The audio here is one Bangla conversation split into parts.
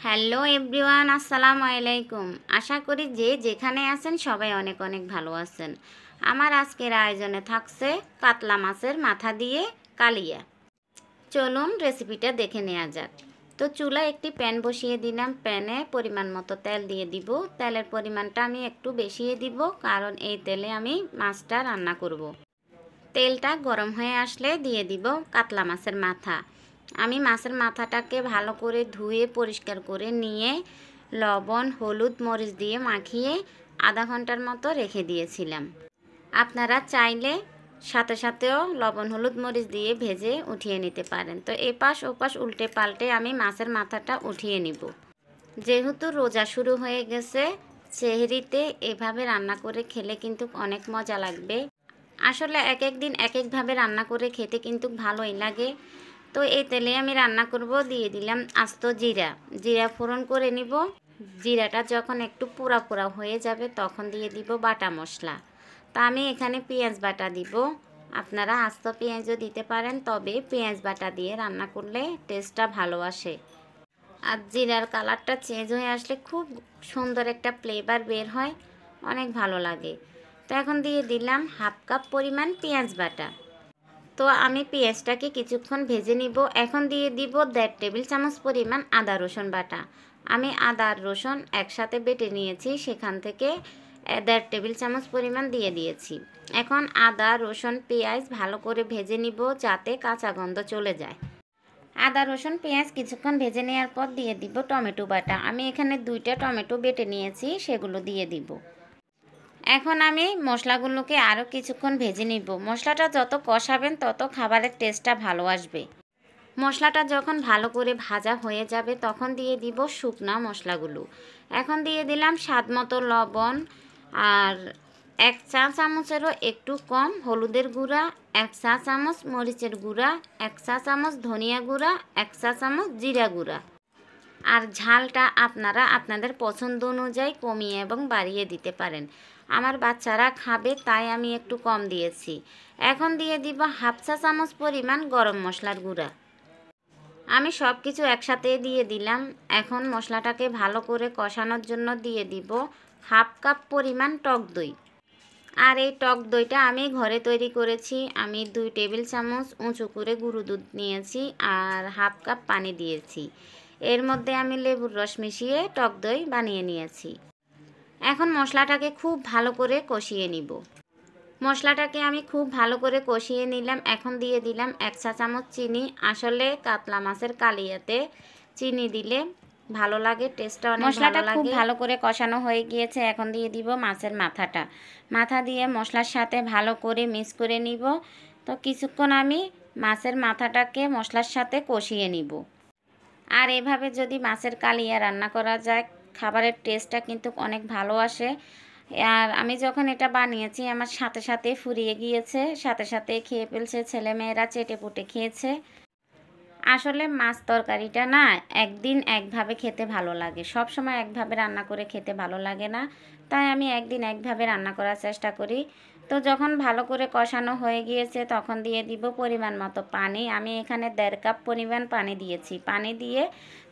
হ্যালো এভরিওয়ান, আসসালামু আলাইকুম। আশা করি যে যেখানে আছেন সবাই অনেক অনেক ভালো আছেন। আমার আজকের আয়োজনে থাকছে কাতলা মাছের মাথা দিয়ে কালিয়া। চলুন রেসিপিটা দেখে নেওয়া যাক। তো চুলায় একটি প্যান বসিয়ে দিলাম। প্যানে পরিমাণ মতো তেল দিয়ে দিব। তেলের পরিমাণটা আমি একটু বেশিয়ে দিব, কারণ এই তেলে আমি মাছটা রান্না করব। তেলটা গরম হয়ে আসলে দিয়ে দিব কাতলা মাছের মাথা। আমি মাছের মাথাটাকে ভালো করে ধুয়ে পরিষ্কার করে নিয়ে লবণ, হলুদ, মরিচ দিয়ে মাখিয়ে আধা ঘন্টার মতো রেখে দিয়েছিলাম। আপনারা চাইলে সাথে সাথেও লবণ, হলুদ, মরিচ দিয়ে ভেজে উঠিয়ে নিতে পারেন। তো এপাশ ওপাশ উল্টে পাল্টে আমি মাছের মাথাটা উঠিয়ে নিব। যেহেতু রোজা শুরু হয়ে গেছে, সেহরিতে এভাবে রান্না করে খেলে কিন্তু অনেক মজা লাগবে। আসলে এক এক দিন এক একভাবে রান্না করে খেতে কিন্তু ভালোই লাগে। তো এই তেলে আমি রান্না করব। দিয়ে দিলাম আস্ত জিরা। জিরা ফোড়ন করে নিব। জিরাটা যখন একটু পোড়া পোড়া হয়ে যাবে তখন দিয়ে দিব বাটা মশলা। তা আমি এখানে পেঁয়াজ বাটা দিব। আপনারা আস্ত পেঁয়াজও দিতে পারেন, তবে পেঁয়াজ বাটা দিয়ে রান্না করলে টেস্টটা ভালো আসে। আর জিরার কালারটা চেঞ্জ হয়ে আসলে খুব সুন্দর একটা ফ্লেভার বের হয়, অনেক ভালো লাগে। তো এখন দিয়ে দিলাম হাফ কাপ পরিমাণ পেঁয়াজ বাটা। তো আমি পেঁয়াজটাকে কিছুক্ষণ ভেজে নিব। এখন দিয়ে দিব 1.5 টেবিল চামচ পরিমাণ আদা রসুন বাটা। আমি আদা আর রসুন একসাথে বেটে নিয়েছি, সেখান থেকে 1.5 টেবিল চামচ পরিমাণ দিয়ে দিয়েছি। এখন আদা, রসুন, পেঁয়াজ ভালো করে ভেজে নিব, যাতে কাঁচা গন্ধ চলে যায়। আদা, রসুন, পেঁয়াজ কিছুক্ষণ ভেজে নেওয়ার পর দিয়ে দিব টমেটো বাটা। আমি এখানে 2টা টমেটো বেটে নিয়েছি, সেগুলো দিয়ে দিব। এখন আমি মশলাগুলোকে আরও কিছুক্ষণ ভেজে নিব। মশলাটা যত কষাবেন তত খাবারের টেস্টটা ভালো আসবে। মশলাটা যখন ভালো করে ভাজা হয়ে যাবে তখন দিয়ে দিব শুকনা মশলাগুলো। এখন দিয়ে দিলাম স্বাদ মতো লবণ, আর 1 চা চামচেরও একটু কম হলুদের গুঁড়া, 1 চা চামচ মরিচের গুঁড়া, 1 চা চামচ ধনিয়া গুঁড়া, 1 চা চামচ জিরা গুঁড়া। আর ঝালটা আপনারা আপনাদের পছন্দ অনুযায়ী কমিয়ে এবং বাড়িয়ে দিতে পারেন। আমার বাচ্চারা খাবে তাই আমি একটু কম দিয়েছি। এখন দিয়ে দিব হাফ চা চামচ পরিমাণ গরম মশলার গুঁড়া। আমি সব কিছু একসাথে দিয়ে দিলাম। এখন মশলাটাকে ভালো করে কষানোর জন্য দিয়ে দিব হাফ কাপ পরিমাণ টক দই। আর এই টক দইটা আমি ঘরে তৈরি করেছি। আমি 2 টেবিল চামচ উঁচু করে গুঁড়ো দুধ নিয়েছি আর হাফ কাপ পানি দিয়েছি। এর মধ্যে আমি লেবুর রস মিশিয়ে টক দই বানিয়ে নিয়েছি। এখন মশলাটাকে খুব ভালো করে কষিয়ে নিব। মশলাটাকে আমি খুব ভালো করে কষিয়ে নিলাম। এখন দিয়ে দিলাম 1 চা চামচ চিনি। আসলে কাতলা মাছের কালিয়াতে চিনি দিলে ভালো লাগে, টেস্টটা অনেক ভালো লাগে। মশলাটা খুব ভালো করে কষানো হয়ে গিয়েছে। এখন দিয়ে দিব মাছের মাথাটা। মাথা দিয়ে মশলার সাথে ভালো করে মিক্স করে নিব। তো কিছুক্ষণ আমি মাছের মাথাটাকে মশলার সাথে কষিয়ে নিব। আর এভাবে যদি মাছের কালিয়া রান্না করা যায়, খাবারের টেস্টটা কিন্তু অনেক ভালো আসে। আর আমি যখন এটা বানিয়েছি আমার সাথে সাথে ফুরিয়ে গিয়েছে, সাথে সাথে খেয়ে ফেলছে, ছেলেমেয়েরা চেটে পুটে খেয়েছে। আসলে মাছ তরকারিটা না একদিন একভাবে খেতে ভালো লাগে, সব সময় একভাবে রান্না করে খেতে ভালো লাগে না। তাই আমি একদিন একভাবে রান্না করার চেষ্টা করি। তো যখন ভালো করে কষানো হয়ে গিয়েছে তখন দিয়ে দিব পরিমাণ মতো পানি। আমি এখানে 1.5 কাপ পরিমাণ পানি দিয়েছি। পানি দিয়ে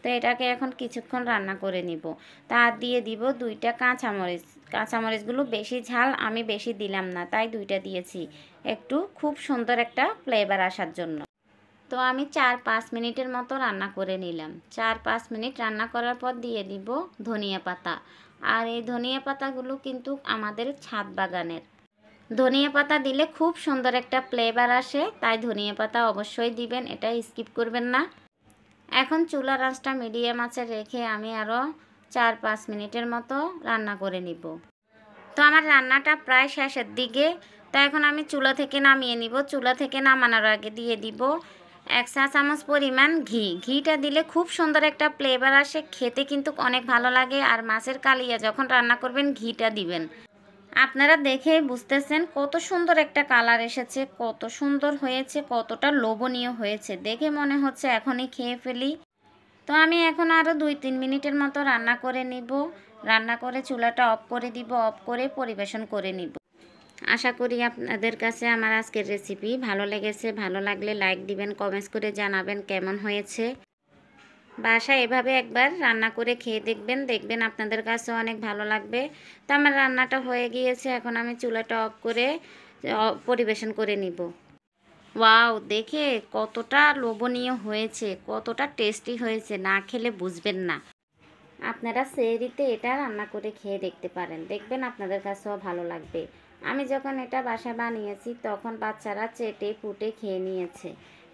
তো এটাকে এখন কিছুক্ষণ রান্না করে নিব। তার দিয়ে দিব 2টা কাঁচামরিচ। কাঁচামরিচগুলো বেশি ঝাল আমি বেশি দিলাম না, তাই 2টা দিয়েছি, একটু খুব সুন্দর একটা ফ্লেভার আসার জন্য। তো আমি 4-5 মিনিটের মতো রান্না করে নিলাম। 4-5 মিনিট রান্না করার পর দিয়ে দিব ধনিয়া পাতা। আর এই ধনিয়া পাতাগুলো কিন্তু আমাদের ছাদ বাগানের। ধনিয়া পাতা দিলে খুব সুন্দর একটা ফ্লেভার আসে, তাই ধনিয়া পাতা অবশ্যই দিবেন, এটা স্কিপ করবেন না। এখন চুলার আঁচটা মিডিয়াম আঁচে রেখে আমি আরও 4-5 মিনিটের মতো রান্না করে নিব। তো আমার রান্নাটা প্রায় শেষের দিকে। তো এখন আমি চুলা থেকে নামিয়ে নিব। চুলা থেকে নামানোর আগে দিয়ে দিব 1 চা চামচ পরিমাণ ঘি। ঘিটা দিলে খুব সুন্দর একটা ফ্লেভার আসে, খেতে কিন্তু অনেক ভালো লাগে। আর মাছের কালিয়া যখন রান্না করবেন ঘিটা দিবেন। আপনারা দেখে বুঝতেছেন কত সুন্দর একটা কালার এসেছে, কত সুন্দর হয়েছে, কতটা লোভনীয় হয়েছে, দেখে মনে হচ্ছে এখনই খেয়ে ফেলি। তো আমি এখন আরও 2-3 মিনিটের মতো রান্না করে নিব। রান্না করে চুলাটা অফ করে দিব, অফ করে পরিবেশন করে নিব। আশা করি আপনাদের কাছে আমার আজকের রেসিপি ভালো লেগেছে। ভালো লাগলে লাইক দিবেন, কমেন্টস করে জানাবেন কেমন হয়েছে। বাসায় এভাবে একবার রান্না করে খেয়ে দেখবেন, দেখবেন আপনাদের কাছেও অনেক ভালো লাগবে। তো আমার রান্নাটা হয়ে গিয়েছে, এখন আমি চুলাটা অফ করে পরিবেশন করে নিব। ওয়াও, দেখে কতটা লোভনীয় হয়েছে, কতটা টেস্টি হয়েছে, না খেলে বুঝবেন না। আপনারা সেহরিতে এটা রান্না করে খেয়ে দেখতে পারেন, দেখবেন আপনাদের কাছেও ভালো লাগবে। আমি যখন এটা বাসায় বানিয়েছি তখন বাচ্চারা চেটে পুটে খেয়ে নিয়েছে।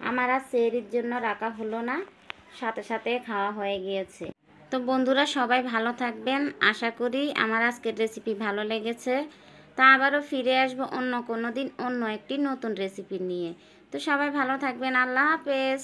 আমার আর সেহরির জন্য রাখা হলো না, সাথে সাথে খাওয়া হয়ে গিয়েছে। তো বন্ধুরা, সবাই ভালো থাকবেন। আশা করি আমার আজকের রেসিপি ভালো লেগেছে। তা আবারও ফিরে আসবো অন্য কোনো দিন অন্য একটি নতুন রেসিপি নিয়ে। তো সবাই ভালো থাকবেন। আল্লাহ হাফেজ।